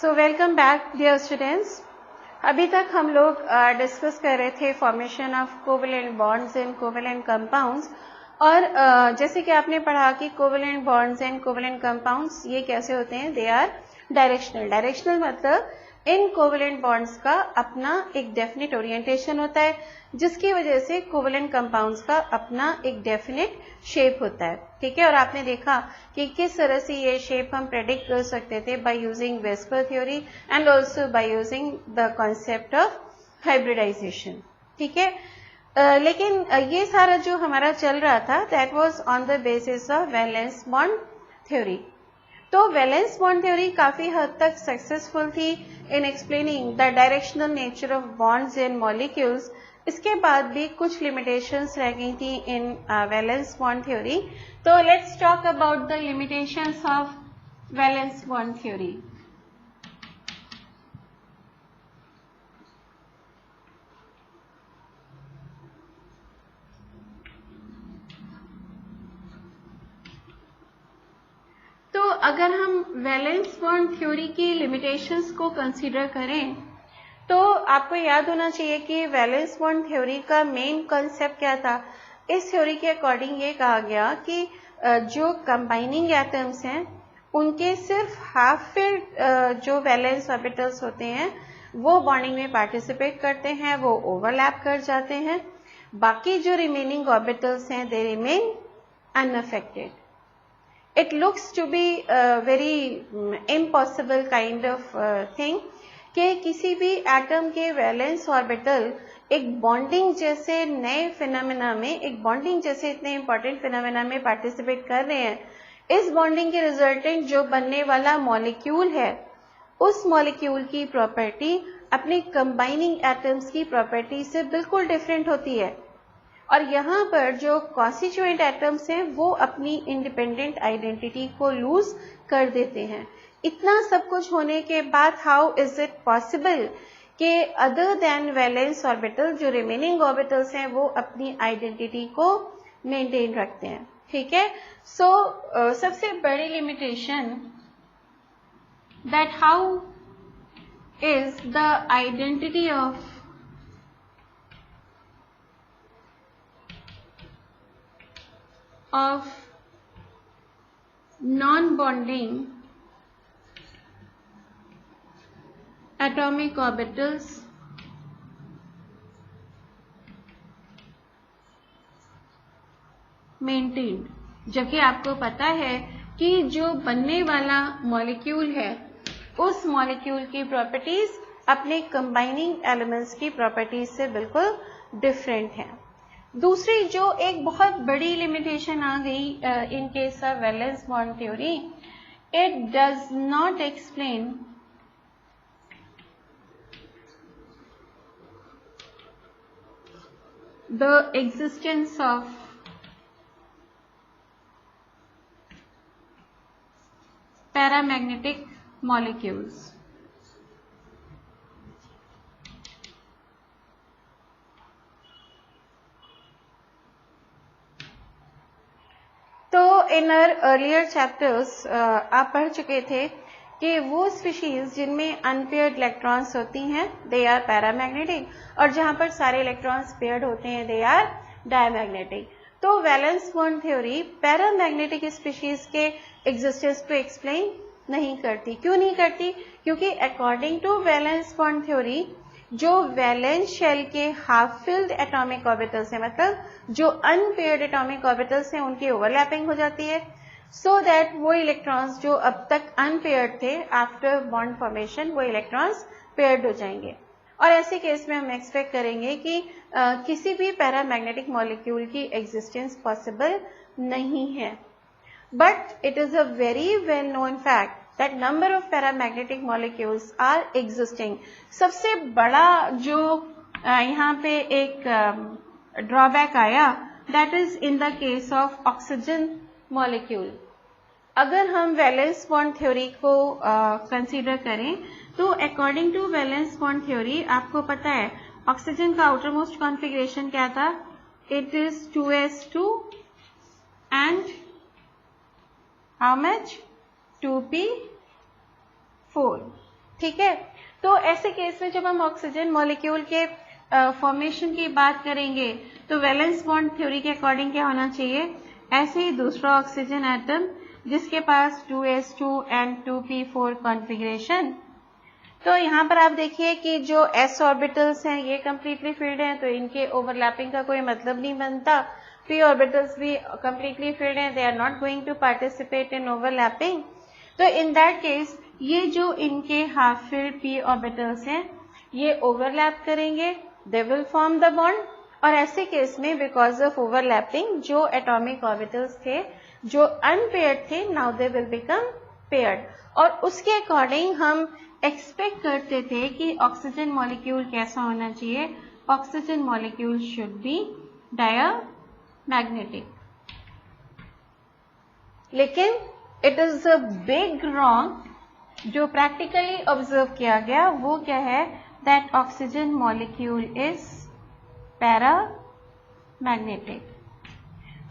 सो welcome back dear students. अभी तक हम लोग डिस्कस कर रहे थे formation of covalent bonds and covalent compounds. और जैसे कि आपने पढ़ा कि covalent bonds and covalent compounds ये कैसे होते हैं, दे आर डायरेक्शनल। डायरेक्शनल मतलब इन कोवेलेंट बॉन्ड्स का अपना एक डेफिनेट ओरिएंटेशन होता है, जिसकी वजह से कोवेलेंट कंपाउंड्स का अपना एक डेफिनेट शेप होता है। ठीक है, और आपने देखा कि किस तरह से ये शेप हम प्रेडिक्ट कर सकते थे by using VSEPR theory and also by using the concept of hybridisation. ठीक है, लेकिन ये सारा जो हमारा चल रहा था that was on the basis of valence bond theory. तो वैलेंस बॉन्ड थ्योरी काफी हद तक सक्सेसफुल थी इन explaining the directional nature of bonds in molecules. इसके बाद भी कुछ लिमिटेशंस रह गई थी इन वैलेंस बॉन्ड थ्योरी। तो let's talk about the limitations of valence bond theory. तो अगर हम वैलेंस बॉन्ड थ्योरी की लिमिटेशंस को कंसीडर करें तो आपको याद होना चाहिए कि वैलेंस बॉन्ड थ्योरी का मेन कॉन्सेप्ट क्या था। इस थ्योरी के अकॉर्डिंग ये कहा गया कि जो कंबाइनिंग एटम्स हैं उनके सिर्फ हाफ फिल्ड जो वैलेंस ऑर्बिटल्स होते हैं वो बॉन्डिंग में पार्टिसिपेट करते हैं, वो ओवरलैप कर जाते हैं। बाकी जो रिमेनिंग ऑर्बिटल्स हैं they remain unaffected. It looks to be a very impossible kind of thing कि किसी भी एटम के वैलेंस ऑर्बिटल एक बॉन्डिंग जैसे नए फिनोमेना में, एक बॉन्डिंग जैसे इतने इंपॉर्टेंट फिनोमेना में पार्टिसिपेट कर रहे हैं। इस बॉन्डिंग के रिजल्टेंट जो बनने वाला मॉलिक्यूल है उस मॉलिक्यूल की प्रॉपर्टी अपने कंबाइनिंग एटम्स की प्रॉपर्टी से बिल्कुल डिफरेंट होती है। और यहाँ पर जो कॉन्स्टिट्यूएंट एटम्स हैं वो अपनी इंडिपेंडेंट आइडेंटिटी को लूज कर देते हैं। इतना सब कुछ होने के बाद हाउ इज इट पॉसिबल कि अदर देन वैलेंस ऑर्बिटल जो रिमेनिंग ऑर्बिटल्स हैं वो अपनी आइडेंटिटी को मेंटेन रखते हैं। ठीक है, सो सबसे बड़ी limitation that how is the identity of non-bonding atomic orbitals maintained। जबकि आपको पता है कि जो बनने वाला मॉलिक्यूल है उस मॉलिक्यूल की प्रॉपर्टीज अपने कंबाइनिंग एलिमेंट्स की प्रॉपर्टीज से बिल्कुल डिफरेंट है। दूसरी जो एक बहुत बड़ी लिमिटेशन आ गई in case of valence bond theory, it does not explain the existence of paramagnetic molecules. तो इन आवर अर्लियर चैप्टर्स आप पढ़ चुके थे कि वो स्पीशीज जिनमें अनपेयर्ड इलेक्ट्रॉन्स होती हैं दे आर पैरामैग्नेटिक, और जहां पर सारे इलेक्ट्रॉन्स पेयर्ड होते हैं दे आर डायमैग्नेटिक। तो valence bond theory paramagnetic species के एग्जिस्टेंस को एक्सप्लेन नहीं करती। क्यों नहीं करती? क्योंकि according to valence bond theory जो वैलेंस शेल के हाफ फिल्ड एटॉमिक ऑर्बिटल्स हैं, मतलब जो अनपेयर्ड एटॉमिक ऑर्बिटल्स हैं उनकी ओवरलैपिंग हो जाती है, सो दैट वो इलेक्ट्रॉन्स जो अब तक अनपेयर्ड थे आफ्टर बॉन्ड फॉर्मेशन वो इलेक्ट्रॉन्स पेयर्ड हो जाएंगे। और ऐसे केस में हम एक्सपेक्ट करेंगे कि किसी भी पैरामैग्नेटिक मॉलिक्यूल की एग्जिस्टेंस पॉसिबल नहीं है। But it is a very well known fact that number of paramagnetic molecules are existing। सबसे बड़ा जो यहाँ पे एक ड्रॉबैक आया that is in the case of oxygen molecule। अगर हम वैलेंस बॉन्ड थ्योरी को कंसीडर करें तो according to valence bond theory आपको पता है ऑक्सीजन का आउटर मोस्ट कॉन्फ़िगरेशन क्या था? It is 2s2 and how much? 2p4। ठीक है। तो ऐसे केस में जब हम ऑक्सीजन मॉलिक्यूल के फॉर्मेशन की बात करेंगे तो वैलेंस बॉन्ड थ्योरी के अकॉर्डिंग क्या होना चाहिए, ऐसे ही दूसरा ऑक्सीजन एटम जिसके पास 2s2 and 2p4 कॉन्फ़िगरेशन। तो यहाँ पर आप देखिए कि जो s ऑर्बिटल्स हैं ये कम्प्लीटली फिल्ड हैं, तो इनके ओवरलैपिंग का कोई मतलब नहीं बनता। p ऑर्बिटल्स भी कम्प्लीटली फिल्ड हैं, they are not going to participate in overlapping. तो इन दैट केस ये जो इनके हाफ फिल्ड p ऑर्बिटल्स हैं ये ओवरलैप करेंगे, they will form the bond. और ऐसे केस में बिकॉज ऑफ ओवरलैपिंग जो एटॉमिक ऑर्बिटल्स थे जो अनपेयर्ड थे, now they will become paired. और उसके अकॉर्डिंग हम एक्सपेक्ट करते थे कि ऑक्सीजन मॉलिक्यूल कैसा होना चाहिए, oxygen molecule should be diamagnetic. लेकिन it is a big wrong. जो प्रैक्टिकली ऑब्जर्व किया गया वो क्या है, that oxygen molecule is paramagnetic.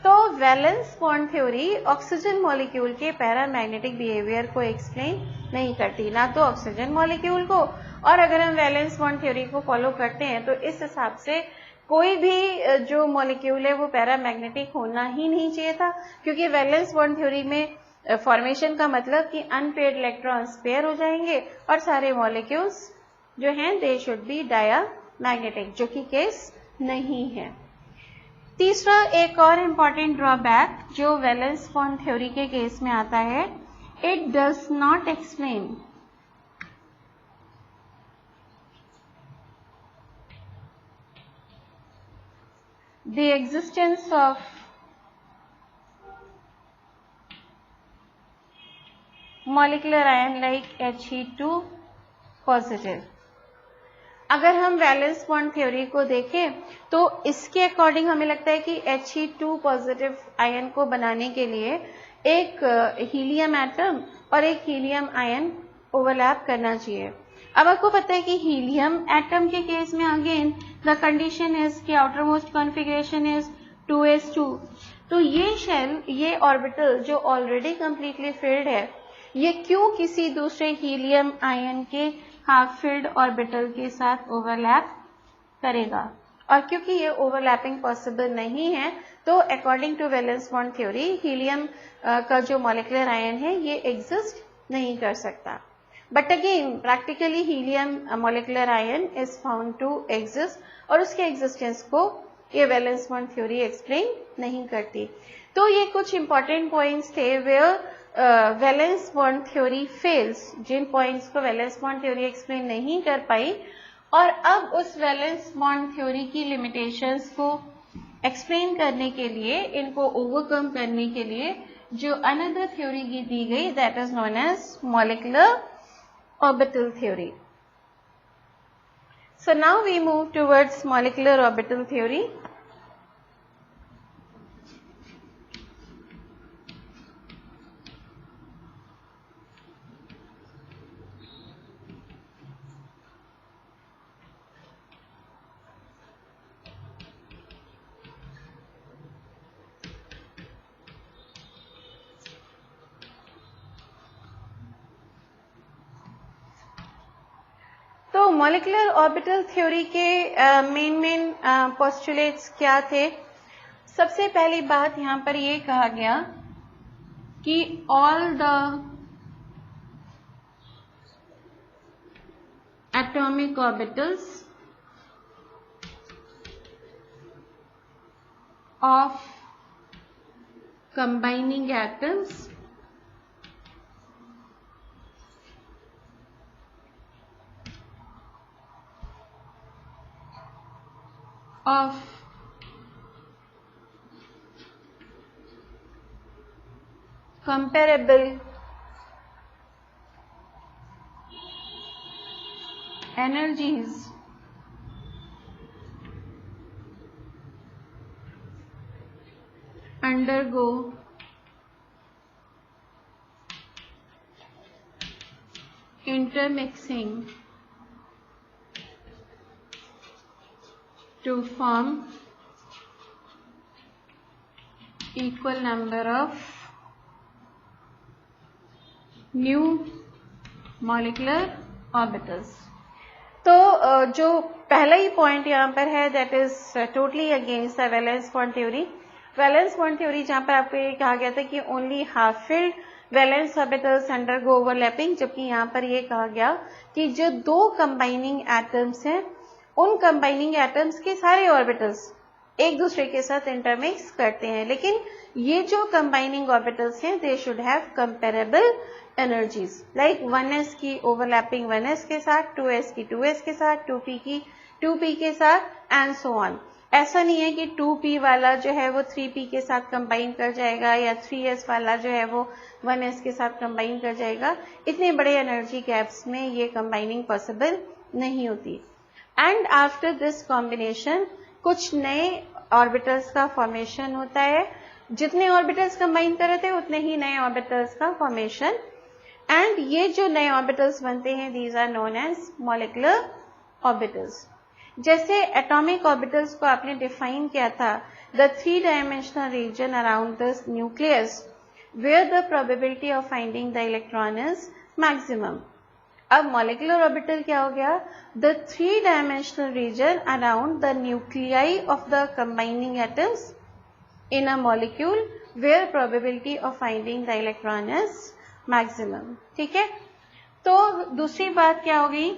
तो valence bond theory oxygen molecule के पैरामैग्नेटिक बिहेवियर को एक्सप्लेन नहीं करती, ना तो ऑक्सीजन मॉलिक्यूल को। और अगर हम वैलेंस बॉन्ड थ्योरी को फॉलो करते हैं तो इस हिसाब से कोई भी जो मॉलिक्यूल है वो पैरामैग्नेटिक होना ही नहीं चाहिए था, क्योंकि वैलेंस बॉन्ड थ्योरी में फॉर्मेशन का मतलब कि अनपेयर्ड इलेक्ट्रॉन्स पेयर हो जाएंगे और सारे मॉलिक्यूल्स जो हैं दे शुड बी डायमैग्नेटिक, जो कि केस नहीं है। तीसरा एक और इम्पॉर्टेंट ड्रॉबैक जो वैलेंस बॉन्ड थ्योरी के केस में आता है, it does not explain the existence of molecular ion like He2 positive. अगर हम वैलेंस बॉन्ड थ्योरी को देखें तो इसके अकॉर्डिंग हमें लगता है कि He2 पॉजिटिव आयन को बनाने के लिए एक हीलियम एटम और एक हीलियम आयन ओवरलैप करना चाहिए। अब आपको पता है कि हीलियम एटम के केस में अगेन द कंडीशन इज कि outer most configuration is 2s2। तो ये शेल, ये ऑर्बिटल जो ऑलरेडी कंप्लीटली फिल्ड है, ये क्यों किसी दूसरे हीलियम आयन के हाफ फिल्ड ऑर्बिटल के साथ ओवरलैप करेगा? और क्योंकि ये ओवरलैपिंग पॉसिबल नहीं है तो according to valence bond theory helium का जो मॉलिक्यूलर आयन है ये एग्जिस्ट नहीं कर सकता। But again practically helium molecular ion is found to exist और उसके एग्जिस्टेंस को ये वैलेंस बॉन्ड थ्योरी एक्सप्लेन नहीं करती। तो ये कुछ इंपॉर्टेंट पॉइंट्स थे where valence bond theory fails, जिन पॉइंट्स को वैलेंस बॉन्ड थ्योरी एक्सप्लेन नहीं कर पाई। और अब उस वैलेंस बॉन्ड थ्योरी की लिमिटेशंस को एक्सप्लेन करने के लिए, इनको ओवरकम करने के लिए जो अनदर थ्योरी दी गई, that is known as molecular orbital theory. So now we move towards molecular orbital theory. तो मॉलिक्यूलर ऑर्बिटल थ्योरी के मेन पोस्टुलेट्स क्या थे? सबसे पहली बात यहाँ पर ये कहा गया कि all the atomic orbitals of combining atoms of comparable energies undergo intermixing to form equal number of new molecular orbitals. तो जो पहला ही पॉइंट यहाँ पर है that is totally against the valence bond theory. Valence bond theory जहाँ पर आपको ये कहा गया था कि only half filled valence orbitals undergo overlapping, जबकि यहाँ पर ये कहा गया कि जो दो कंबाइनिंग एटम्स हैं उन कंबाइनिंग एटम्स के सारे ऑर्बिटल्स एक दूसरे के साथ इंटरमिक्स करते हैं, लेकिन ये जो कंबाइनिंग ऑर्बिटल्स हैं they should have comparable energies, like 1s की ओवरलैपिंग 1s के साथ, 2s की 2s के साथ, 2p की 2p के साथ एंड सो ऑन। ऐसा नहीं है कि 2p वाला जो है वो 3p के साथ कंबाइन कर जाएगा या 3s वाला जो है वो 1s के साथ कंबाइन कर जाएगा। इतने बड़े एनर्जी गैप्स में ये कंबाइनिंग पॉसिबल नहीं होती। एंड आफ्टर दिस कॉम्बिनेशन कुछ नए ऑर्बिटल्स का फॉर्मेशन होता है। जितने ऑर्बिटल्स कंबाइन कर रहे थे उतने ही नए ऑर्बिटल्स का फॉर्मेशन, एंड ये जो नए ऑर्बिटल्स बनते हैं these are known as molecular orbitals. जैसे एटॉमिक ऑर्बिटल्स को आपने डिफाइन किया था, the 3 dimensional region around the nucleus where the probability of finding the electron is maximum. अब मॉलिक्यूलर ऑर्बिटल क्या हो गया? The 3 dimensional region around the nuclei of the combining atoms in a molecule where probability of finding the electron is maximum। ठीक है, तो दूसरी बात क्या हो गई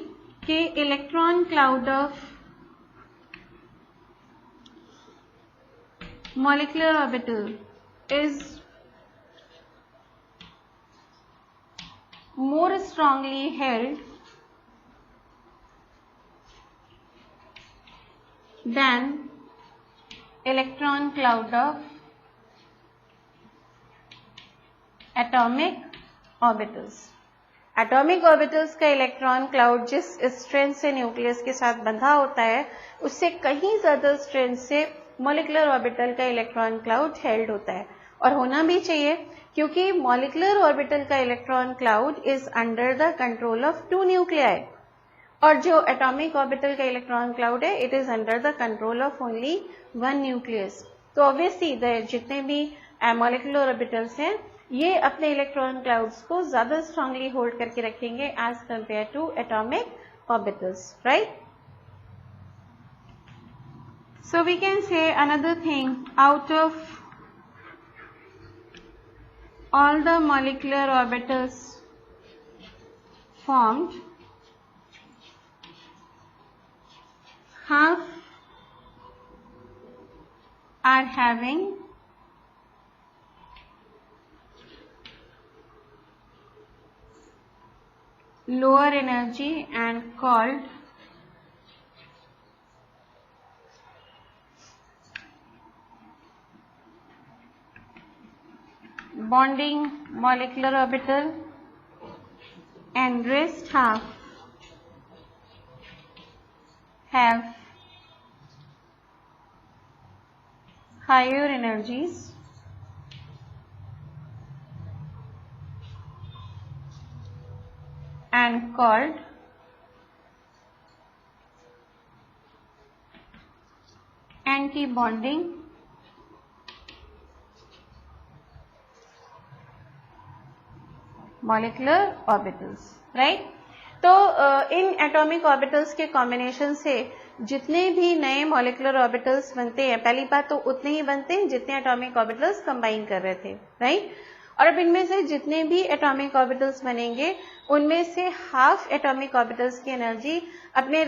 कि electron cloud of molecular orbital is more strongly held than electron cloud of atomic orbitals. Atomic orbitals का इलेक्ट्रॉन क्लाउड जिस स्ट्रेंथ से न्यूक्लियस के साथ बंधा होता है उससे कहीं ज्यादा स्ट्रेंथ से मॉलिक्यूलर ऑर्बिटल का इलेक्ट्रॉन क्लाउड हेल्ड होता है, और होना भी चाहिए क्योंकि मॉलिक्यूलर ऑर्बिटल का electron cloud is under the control of 2 nuclei, और जो एटॉमिक ऑर्बिटल का इलेक्ट्रॉन क्लाउड है it is under the control of only 1 nucleus. तो ऑब्वियसली जितने भी मॉलिक्यूलर ऑर्बिटल्स हैं ये अपने इलेक्ट्रॉन क्लाउड्स को ज्यादा स्ट्रांगली होल्ड करके रखेंगे as compare to atomic orbitals, right. So we can say another thing, out of all the molecular orbitals formed, half are having lower energy and called bonding molecular orbital, and rest half have higher energies and called anti-bonding molecular orbitals, right. तो इन atomic orbitals के combination से जितने भी नए molecular orbitals बनते हैं, पहली बात तो उतने ही बनते हैं जितने एटॉमिक ऑर्बिटल्स कंबाइन कर रहे थे, राइट। और अब इनमें से जितने भी एटॉमिक ऑर्बिटल्स बनेंगे उनमें से हाफ एटॉमिक ऑर्बिटल्स की एनर्जी अपने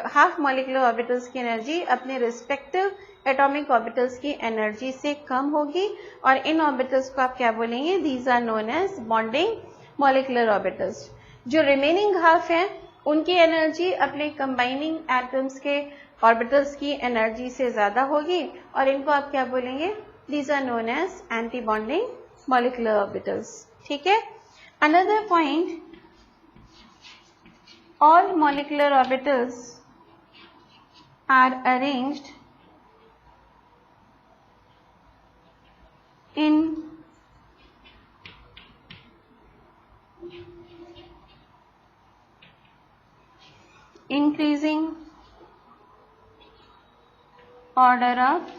हाफ मॉलिक्यूलर ऑर्बिटल्स की एनर्जी अपने रिस्पेक्टिव एटॉमिक ऑर्बिटल्स की एनर्जी से कम होगी, और इन ऑर्बिटल्स को आप क्या बोलेंगे? These are known as bonding molecular orbitals. जो रिमेनिंग हाफ है उनकी एनर्जी अपने कंबाइनिंग एटम्स के ऑर्बिटल्स की एनर्जी से ज्यादा होगी, और इनको आप क्या बोलेंगे? These are known as anti bonding molecular orbitals, ठीक है। Another point, all molecular orbitals are arranged in increasing order of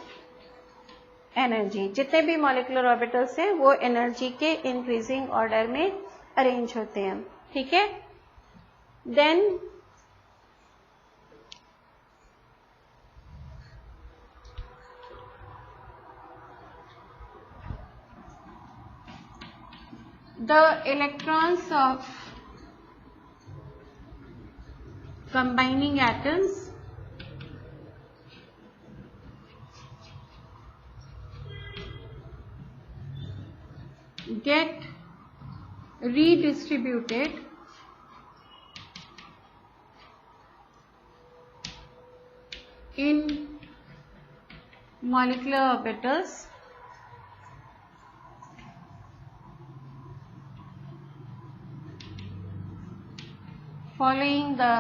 energy। जितने भी मॉलिक्यूलर ऑर्बिटल्स हैं वो एनर्जी के इंक्रीजिंग ऑर्डर में अरेंज होते हैं, ठीक है। then the electrons of combining atoms get redistributed in molecular orbitals following the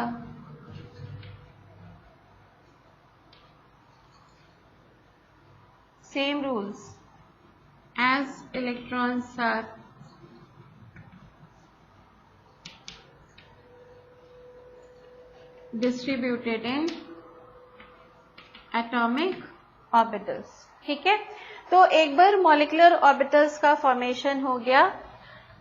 same rules as electrons are distributed in atomic orbitals. ठीक है, तो एक बार मॉलिक्यूलर ऑर्बिटल्स का फॉर्मेशन हो गया.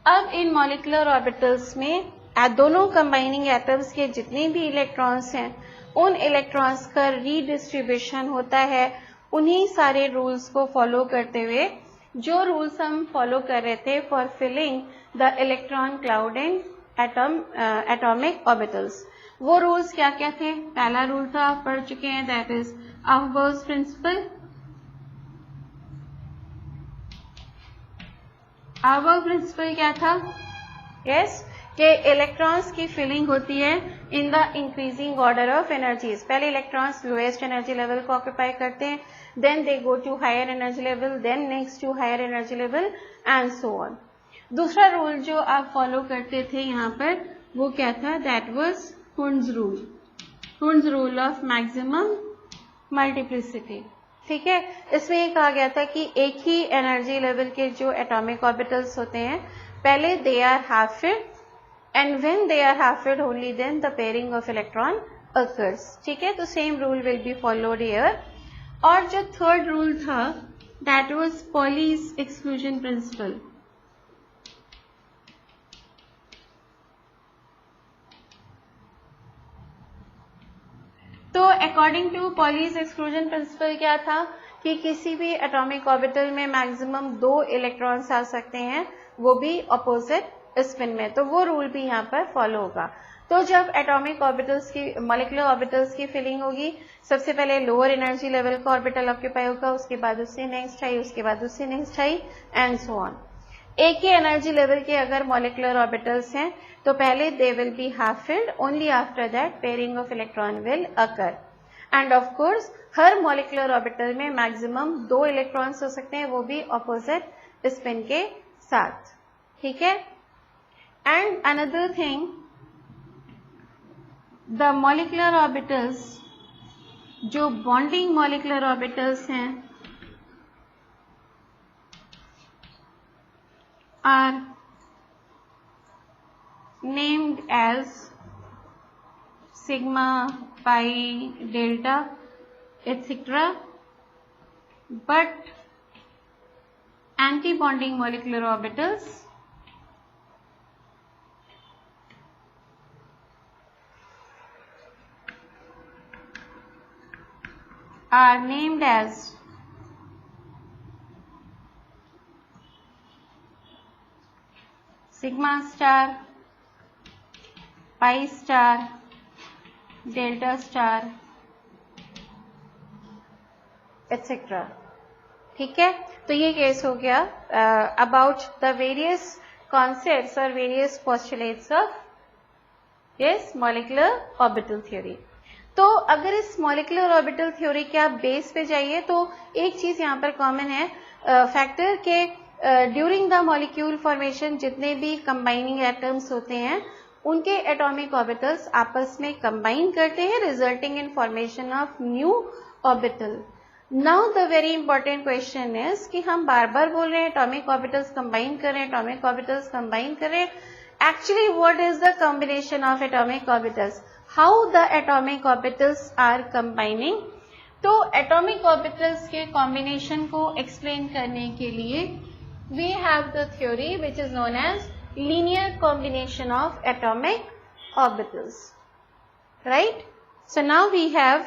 अब इन मॉलिक्यूलर ऑर्बिटल्स में दोनों कंबाइनिंग एटम्स के जितने भी इलेक्ट्रॉन्स हैं उन इलेक्ट्रॉन्स का रीडिस्ट्रीब्यूशन होता है उन्हीं सारे रूल्स को फॉलो करते हुए जो रूल्स हम फॉलो कर रहे थे for filling the electron cloud in atomic orbitals. वो रूल्स क्या क्या थे? पहला रूल था आप पढ़ चुके हैं, दैट इज अहर्बर्ग्स प्रिंसिपल. अहर्बर्ग प्रिंसिपल क्या था? यस, कि इलेक्ट्रॉन्स की फिलिंग होती है in the increasing order of energies. पहले इलेक्ट्रॉन्स लोएस्ट एनर्जी लेवल को ऑक्यूपाई करते हैं, then they go to higher energy level, then next to higher energy level and so on. दूसरा रूल जो आप फॉलो करते थे यहाँ पर वो क्या था? That was Hund's rule. Hund's rule of maximum multiplicity. ठीक है, इसमें ये कहा गया था कि एक ही एनर्जी लेवल के जो एटॉमिक ऑर्बिटल्स होते हैं पहले they are half filled and when they are half filled only then the pairing of electron occurs. ठीक है, तो same rule will be followed here. और जो third rule था that was Pauli's exclusion principle. तो according to Pauli's exclusion principle क्या था कि किसी भी एटॉमिक ऑर्बिटल में मैक्सिमम 2 इलेक्ट्रॉन्स आ सकते हैं, वो भी ऑपोजिट स्पिन में. तो वो रूल भी यहाँ पर फॉलो होगा. तो जब एटॉमिक ऑर्बिटल्स की मॉलिक्यूलर ऑर्बिटल्स की फिलिंग होगी, सबसे पहले लोअर एनर्जी लेवल का ऑर्बिटल ऑक्यूपाई होगा, उसके बाद उससे नेक्स्ट हाई, उसके बाद उससे next high and so on. एक ही एनर्जी लेवल के अगर मॉलिक्यूलर ऑर्बिटल्स हैं तो पहले they will be half filled, only after that pairing of electron will occur. End of course her molecular orbital में मैक्सिमम 2 इलेक्ट्रॉन्स हो सकते हैं, वो भी ऑपोजिट स्पिन के साथ. ठीक है. And another thing, the molecular orbitals, जो bonding molecular orbitals हैं, are named as sigma, pi, delta, etc. But anti-bonding molecular orbitals are named as sigma star, pi star, delta star, etc. ठीक है, तो ये केस हो गया about the various concepts और various postulates of yes molecular orbital theory. तो अगर इस मॉलिक्यूलर ऑर्बिटल थ्योरी के आप बेस पे जाइए तो एक चीज यहाँ पर कॉमन है फैक्टर के ड्यूरिंग द मॉलिक्यूल फॉर्मेशन जितने भी कंबाइनिंग एटम्स होते हैं उनके एटॉमिक ऑर्बिटल्स आपस में कंबाइन करते हैं resulting in formation of new orbital. Now the very important question is कि हम बार बार बोल रहे हैं एटॉमिक ऑर्बिटल्स कंबाइन कर रहे हैं, एटॉमिक ऑर्बिटल्स कंबाइन कर रहे हैं. Actually what is the combination of atomic orbitals? How the atomic orbitals are combining? तो atomic orbitals के combination को explain करने के लिए we have the theory which is known as linear combination of atomic orbitals, right? So now we have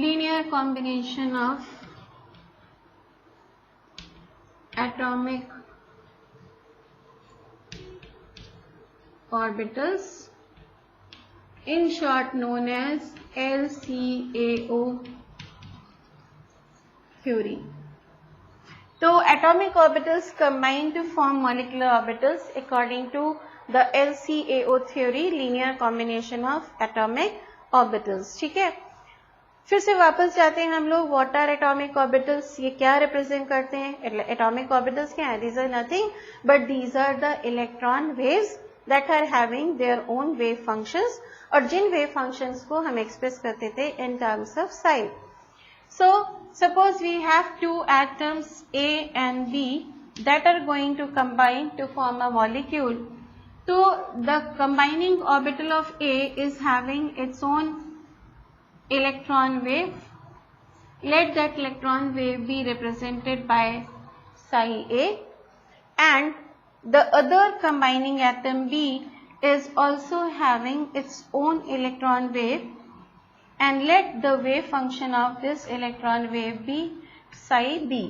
linear combination of atomic orbitals, in short known as LCAO theory. तो atomic orbitals combine to form molecular orbitals according to the LCAO theory, linear combination of atomic orbitals. ठीक है, फिर से वापस जाते हैं हम लोग. व्हाट आर एटॉमिक ऑर्बिटल्स, ये क्या रिप्रेजेंट करते हैं? एटॉमिक ऑर्बिटल्स क्या है? These are nothing but these are the electron waves that are having their own wave functions, और जिन वेव फंक्शंस को हम एक्सप्रेस करते थे in terms of size. So suppose we have two atoms A and B that are going to combine to form a molecule. So the combining orbital of A is having its own electron wave. Let that electron wave be represented by psi A, and the other combining atom B is also having its own electron wave, and let the wave function of this electron wave be psi B.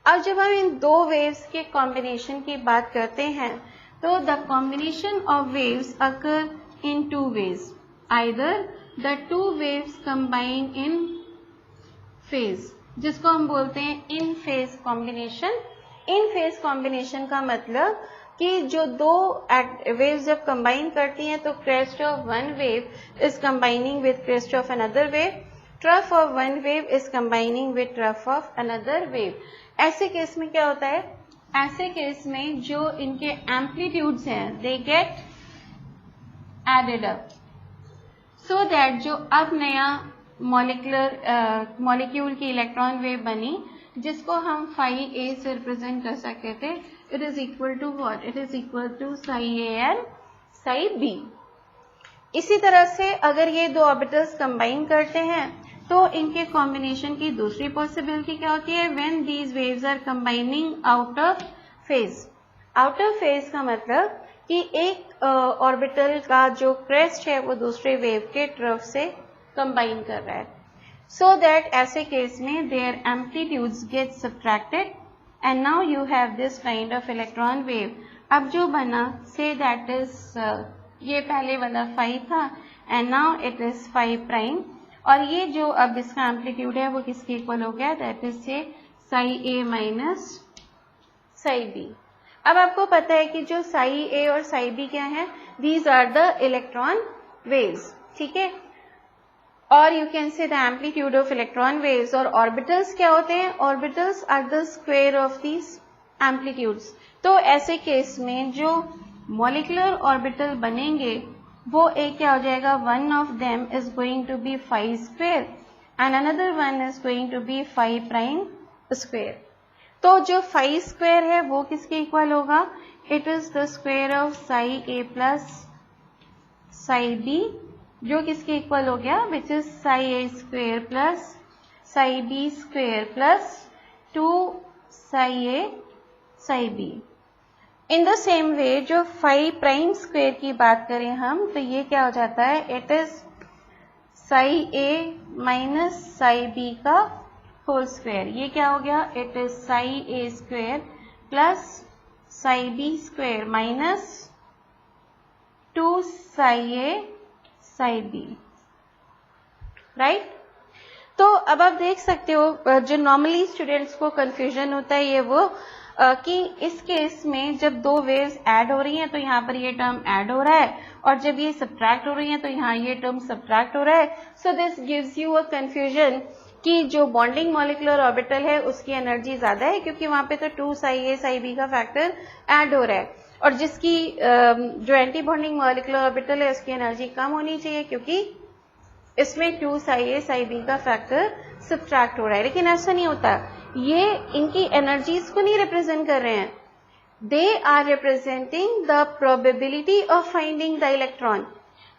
अब जब हम इन दो waves के combination की बात करते हैं तो the combination of waves occur in two ways. Either the two waves combine in phase, जिसको हम बोलते हैं इन phase combination. In phase combination का मतलब कि जो दो वेव्स जब कंबाइन करती हैं तो crest of one wave is combining with crest of another wave, trough of one wave is combining with trough of another wave. ऐसे केस में क्या होता है? ऐसे केस में जो इनके एम्पलीट्यूड्स हैं they get added up, so that जो अब नया मॉलिक्यूल की इलेक्ट्रॉन वेव बनी जिसको हम phi A से रिप्रेजेंट कर सकते थे, it is equal to what? It is equal to psi A and psi B. इसी तरह से अगर ये दो ऑर्बिटल्स कंबाइन करते हैं तो इनके कॉम्बिनेशन की दूसरी पॉसिबिलिटी क्या होती है? When these waves are combining out of phase. Out of phase का मतलब कि एक ऑर्बिटल का जो क्रेस्ट है वो दूसरे वेव के ट्रफ से कंबाइन कर रहा है, सो दैट ऐसे केस में their amplitudes get subtracted and now you have this kind of electron wave. अब जो बना से दैट इज ये पहले वाला phi था and now it is phi prime, और ये जो अब इसका एम्पलीट्यूड है वो किसके इक्वल हो गया? दैट इज से psi A minus psi B. अब आपको पता है कि जो psi A और psi B क्या है? These are the electron waves. ठीक है, और you can say the amplitude of electron waves. और ऑर्बिटल्स क्या होते हैं? Orbitals are the square of these amplitudes. तो ऐसे केस में जो मॉलिक्यूलर ऑर्बिटल बनेंगे वो एक क्या हो जाएगा? One of them is going to be phi square and another one is going to be phi prime square. तो जो phi स्क्वायर है वो किसके इक्वल होगा? It is the square of psi A plus psi B, जो किसके equal हो गया? Which is psi A square plus psi B square plus 2 psi A psi B. In the same way जो phi prime square की बात करें हम तो ये क्या हो जाता है? It is psi A minus psi B का होल स्क्वायर. ये क्या हो गया? It is psi A square plus psi B square minus 2 psi A psi B. Right? तो अब आप देख सकते हो जो नॉर्मली स्टूडेंट्स को कंफ्यूजन होता है ये वो कि इस केस में जब दो वेव्स ऐड हो रही हैं तो यहाँ पर ये टर्म ऐड हो रहा है, और जब ये सब्ट्रैक्ट हो रही हैं तो यहाँ ये टर्म सब्ट्रैक्ट हो रहा है. So this gives you a confusion कि जो बॉन्डिंग मॉलिक्यूलर ऑर्बिटल है उसकी एनर्जी ज्यादा है क्योंकि वहां पे तो 2 psi A psi B का फैक्टर ऐड हो रहा है, और जिसकी जो एंटी बॉन्डिंग मॉलिक्यूलर ऑर्बिटल है उसकी एनर्जी कम होनी चाहिए क्योंकि इसमें 2 psi A psi B का फैक्टर सब्ट्रैक्ट हो रहा है. लेकिन ऐसा नहीं होता, ये इनकी एनर्जीज को नहीं रिप्रेजेंट कर रहे हैं. They are representing the probability of finding the electron.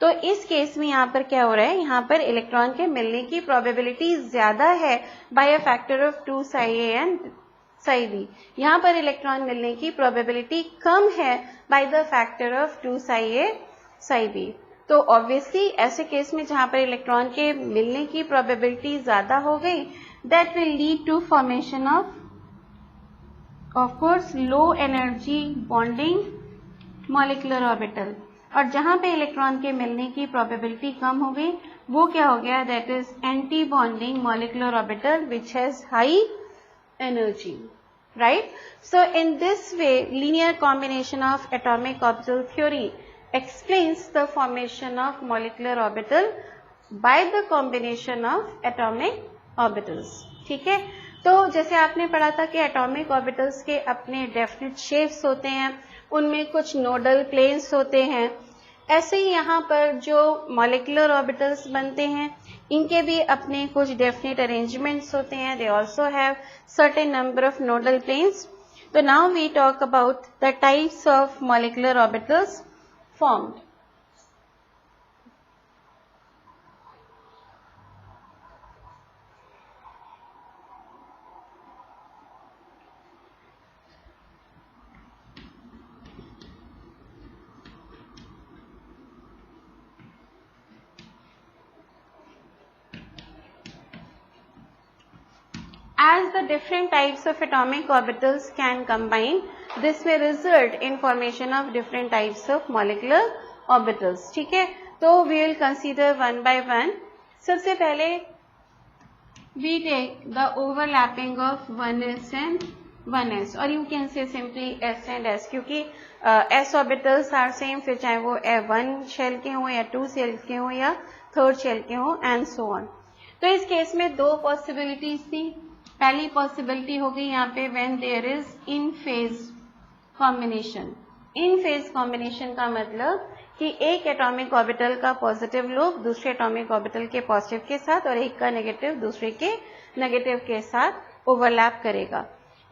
तो इस केस में यहाँ पर क्या हो रहा है, यहाँ पर इलेक्ट्रॉन के मिलने की प्रोबेबिलिटी ज्यादा है by a factor of 2 psi A and psi B। यहाँ पर इलेक्ट्रॉन मिलने की प्रोबेबिलिटी कम है by the factor of 2 psi A psi B। तो ऑब्वियसली ऐसे केस में जहाँ पर इलेक्ट्रॉन के मिलने की प्रोबेबिलिटी ज्यादा हो गई, that will lead to formation of course low energy bonding molecular orbital. और जहां पे इलेक्ट्रॉन के मिलने की प्रोबेबिलिटी कम हो गई, वो क्या हो गया, that is anti bonding molecular orbital which has high energy, right. So in this way linear combination of atomic orbital theory explains the formation of molecular orbital by the combination of atomic orbitals। ठीक है, तो जैसे आपने पढ़ा था कि atomic orbitals के अपने डेफिनेट शेप्स होते हैं, उनमें कुछ नोडल प्लेन्स होते हैं, ऐसे ही यहाँ पर जो मॉलिक्यूलर ऑर्बिटल्स बनते हैं इनके भी अपने कुछ डेफिनेट अरेंजमेंट्स होते हैं। They also have certain number of nodal planes. तो now we talk about the types of molecular orbitals formed। As the different types of atomic orbitals can combine, this may result in formation of different types of molecular orbitals। ठीक है, तो we will consider one by one। सबसे पहले we take the overlapping of 1s and 1s, और you can say simply s and s, क्योंकि s orbitals are same, फिर चाहे वो 1 शेल के हों या 2 शेल के हों या 3rd शेल के हों and so on। तो इस केस में दो पॉसिबिलिटीज थी। पहली पॉसिबिलिटी हो गई यहाँ पे when there is in phase combination. In phase combination का मतलब कि एक एटॉमिक ऑर्बिटल का पॉजिटिव लोब दूसरे एटॉमिक ऑर्बिटल के पॉजिटिव के साथ और एक का नेगेटिव दूसरे के नेगेटिव के साथ ओवरलैप करेगा।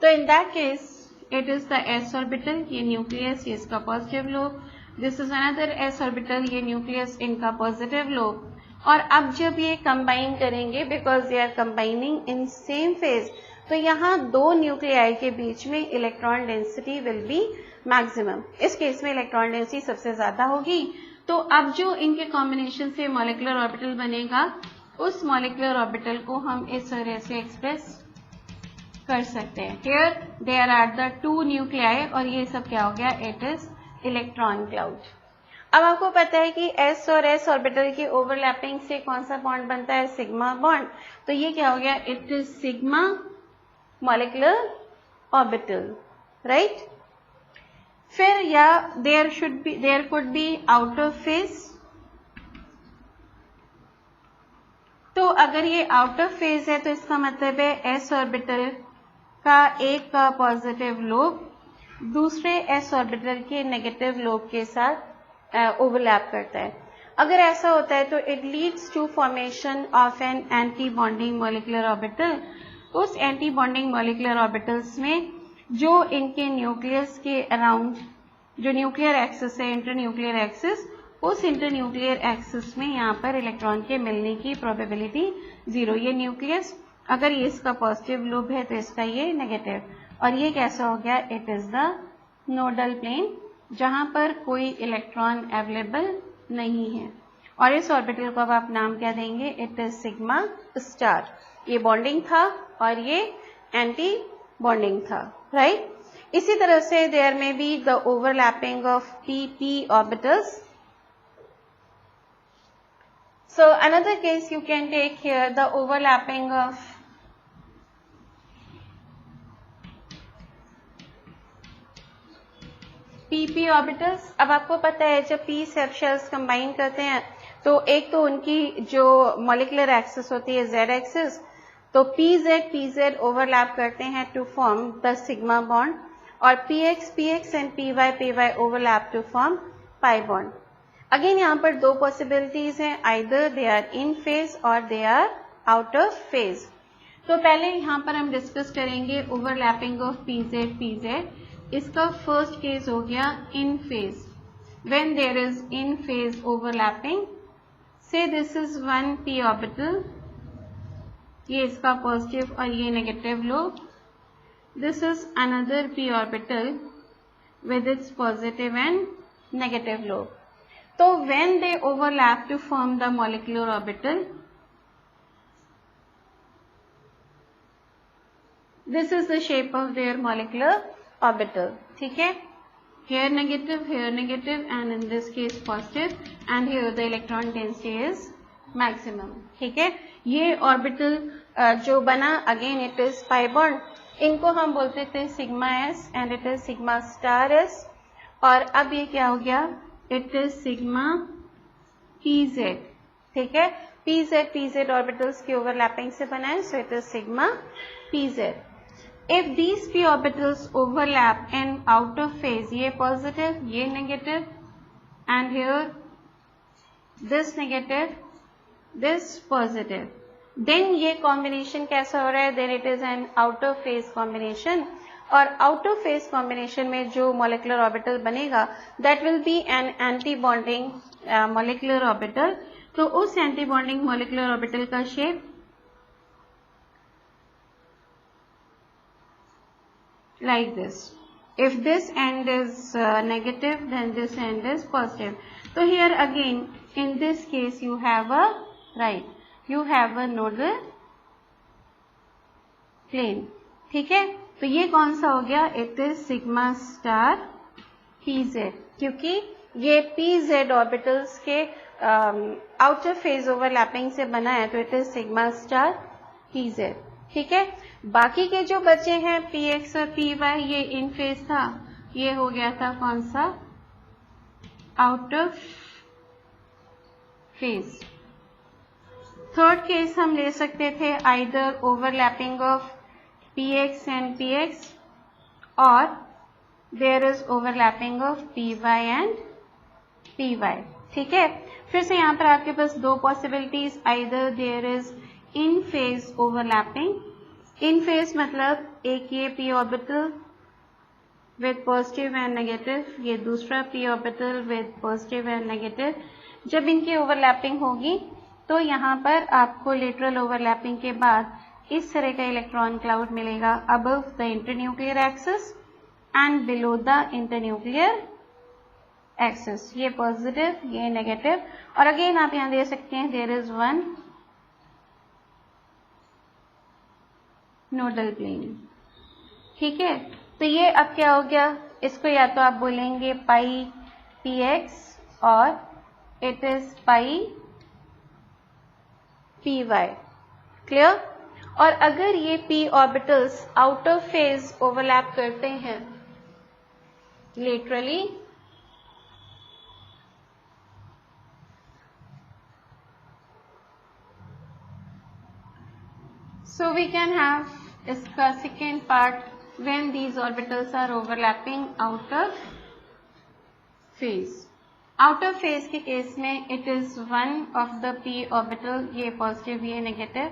तो in that case it is the S orbital, ये न्यूक्लियस, ये इसका positive lobe, this is another S orbital, ये न्यूक्लियस, इनका पॉजिटिव लोब। और अब जब ये कंबाइन करेंगे, because they are combining in same phase, तो यहाँ दो न्यूक्लियाई के बीच में electron density will be maximum. इस केस में इलेक्ट्रॉन डेंसिटी सबसे ज्यादा होगी। तो अब जो इनके कॉम्बिनेशन से मॉलिक्यूलर ऑर्बिटल बनेगा, उस मॉलिक्यूलर ऑर्बिटल को हम इस तरह से एक्सप्रेस कर सकते हैं। Here there are the 2 nuclei, और ये सब क्या हो गया, इट इज इलेक्ट्रॉन क्लाउड। अब आपको पता है कि s और s ऑर्बिटल की ओवरलैपिंग से कौन सा बॉन्ड बनता है, सिग्मा बॉन्ड। तो ये क्या हो गया, it is sigma molecular orbital, right. फिर या there could be out of phase. तो अगर ये आउट ऑफ फेज है तो इसका मतलब है s ऑर्बिटल का एक का पॉजिटिव लोब दूसरे s ऑर्बिटल के नेगेटिव लोब के साथ ओवरलैप करता है। अगर ऐसा होता है तो it leads to formation of an anti bonding molecular orbital. उस एंटी बॉन्डिंग मॉलिक्यूलर ऑर्बिटल्स में जो इनके न्यूक्लियस के अराउंड जो न्यूक्लियर एक्सिस है, इंटरन्यूक्लियर एक्सिस, उस इंटरन्यूक्लियर एक्सिस में यहाँ पर इलेक्ट्रॉन के मिलने की प्रोबेबिलिटी 0। ये न्यूक्लियस, अगर ये इसका पॉजिटिव लोब है तो इसका ये नेगेटिव, और ये कैसा हो गया, it is the nodal plane जहां पर कोई इलेक्ट्रॉन अवेलेबल नहीं है। और इस ऑर्बिटल को अब आप नाम क्या देंगे, इट इज सिग्मा स्टार। ये बॉन्डिंग था और ये एंटी बॉन्डिंग था, राइट। इसी तरह से देयर में be the overlapping of p orbitals. So another case you can take here the overlapping of p orbitals. अब आपको पता है जब p सेफ शेल्स कंबाइन करते हैं तो एक तो उनकी जो मॉलिक्यूलर एक्सिस होती है z एक्सिस, तो pz ओवरलैप करते हैं to form the sigma bond, और px and py overlap to form pi bond. Again यहाँ पर दो पॉसिबिलिटीज हैं, either they are in phase और they are out of phase. तो पहले यहाँ पर हम डिस्कस करेंगे ओवरलैपिंग ऑफ pz। इसका फर्स्ट केस हो गया in phase. when there is in phase overlapping. Say this is one p orbital, ये इसका पॉजिटिव और ये negative lobe. This is another p orbital with its positive and negative lobe. So when they overlap to form the molecular orbital, this is the shape of their molecular orbital. ठीक है, here negative, and in this case positive, and here the electron density is maximum. ठीक है, ये orbital जो बना, again it is pi bond, इनको हम बोलते थे sigma s and it is sigma star s, और अब ये क्या हो गया, it is सिग्मा pz. ठीक है, pz ऑर्बिटल्स की ओवरलैपिंग से बना है, so it is sigma pz. If these p orbitals overlap in outer phase, ये positive, ये negative, and here this negative, this positive, then ये combination कैसा हो रहा है, then it is an outer phase combination. और outer phase combination में जो molecular orbital बनेगा, that will be an anti-bonding molecular orbital. तो उस anti-bonding molecular orbital का shape like this. If this end is negative, then this end is positive. So here again, in this case, you have a you have a nodal plane. ठीक है, तो ये कौन सा हो गया, it is sigma star pz, क्योंकि ये pz orbitals के outer phase overlapping से बना है, तो it is sigma star pz. ठीक है, बाकी के जो बचे हैं px और py, ये इन फेज था, ये हो गया था कौन सा, out of phase. Third case हम ले सकते थे either overlapping of px and px और there is overlapping of py and py. ठीक है, फिर से यहाँ पर आपके पास दो possibilities, either there is in phase overlapping. In phase मतलब एक ये p orbital with positive and negative, ये दूसरा p orbital with positive and negative. जब इनकी ओवरलैपिंग होगी तो यहाँ पर आपको लेटरल ओवरलैपिंग के बाद इस तरह का इलेक्ट्रॉन क्लाउड मिलेगा above the internuclear axis and below the internuclear axis. ये पॉजिटिव, ये नेगेटिव, और अगेन आप यहाँ दे सकते हैं there is one nodal plane. ठीक है, तो ये अब क्या हो गया, इसको या तो आप बोलेंगे पाई px और it is pi py. Clear. और अगर ये p orbitals outer phase overlap करते हैं laterally, so we can have इसका second part when these orbitals are overlapping outer phase. Outer phase के केस में it is one of the p orbital, ये positive, ये negative,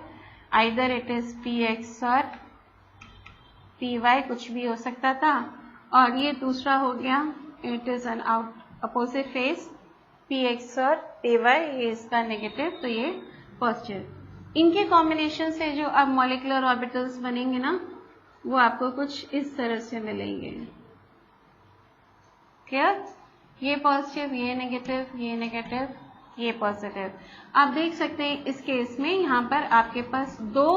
either it is px और py, कुछ भी हो सकता था, और ये दूसरा हो गया it is an opposite phase, px और py, ये इसका negative, तो ये positive. इनके कॉम्बिनेशन से जो अब मॉलिक्यूलर ऑर्बिटल्स बनेंगे ना, वो आपको कुछ इस तरह से मिलेंगे. क्लियर. ये पॉजिटिव, ये नेगेटिव, ये नेगेटिव, ये पॉजिटिव. आप देख सकते हैं इस केस में यहाँ पर आपके पास दो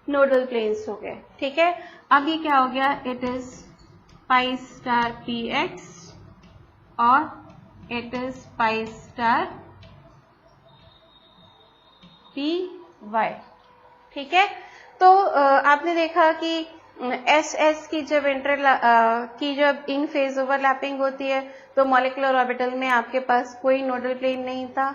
नोडल प्लेन्स हो गए. ठीक है, अब ये क्या हो गया, it is pi star px और it is pi star py. ठीक है, तो आपने देखा कि एस की जब जब इन फेज ओवरलैपिंग होती है तो मॉलिक्यूलर ऑर्बिटल में आपके पास कोई नोडल प्लेन नहीं था.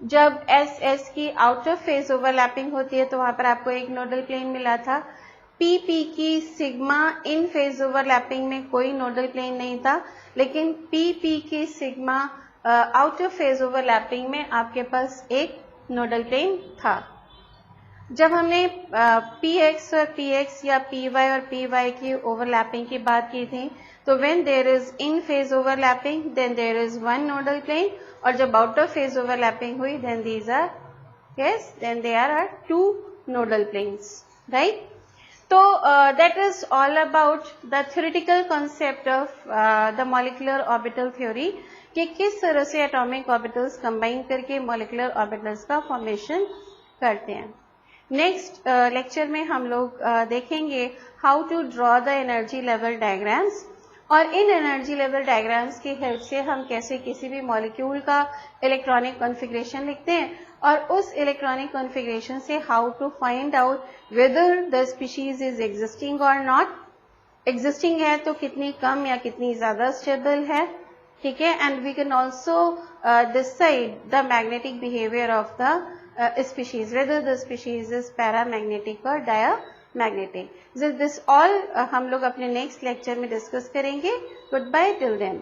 जब एस की आउटर फेज ओवरलैपिंग होती है तो वहां पर आपको एक नोडल प्लेन मिला था. पी की सिग्मा इन फेज ओवरलैपिंग में कोई नोडल प्लेन नहीं था, लेकिन पी की सिग्मा आउटर फेज ओवरलैपिंग में आपके पास एक नोडल प्लेन था. जब हमने px और px या py और py की ओवरलैपिंग की बात की थी, तो when there is in phase overlapping then there is one nodal plane, और जब आउट ऑफ फेज ओवरलैपिंग हुई then these are then they are two nodal planes, right. तो that is all about the theoretical concept of the molecular orbital theory कि किस तरह से atomic orbitals combine करके molecular orbitals का formation करते हैं। नेक्स्ट लेक्चर में हम लोग देखेंगे how to draw the energy level diagrams, और इन एनर्जी लेवल डायग्राम्स की हेल्प से हम कैसे किसी भी मॉलिक्यूल का इलेक्ट्रॉनिक कॉन्फ़िगरेशन लिखते हैं, और उस इलेक्ट्रॉनिक कॉन्फ़िगरेशन से how to find out whether the species is existing और नॉट, एग्जिस्टिंग है तो कितनी कम या कितनी ज़्यादा स्टेबल है, ठीक है। And we can also decide the magnetic behaviour of the species, whether the species is paramagnetic और डायामैग्नेटिक। दिस ऑल हम लोग अपने नेक्स्ट लेक्चर में डिस्कस करेंगे। Goodbye till then.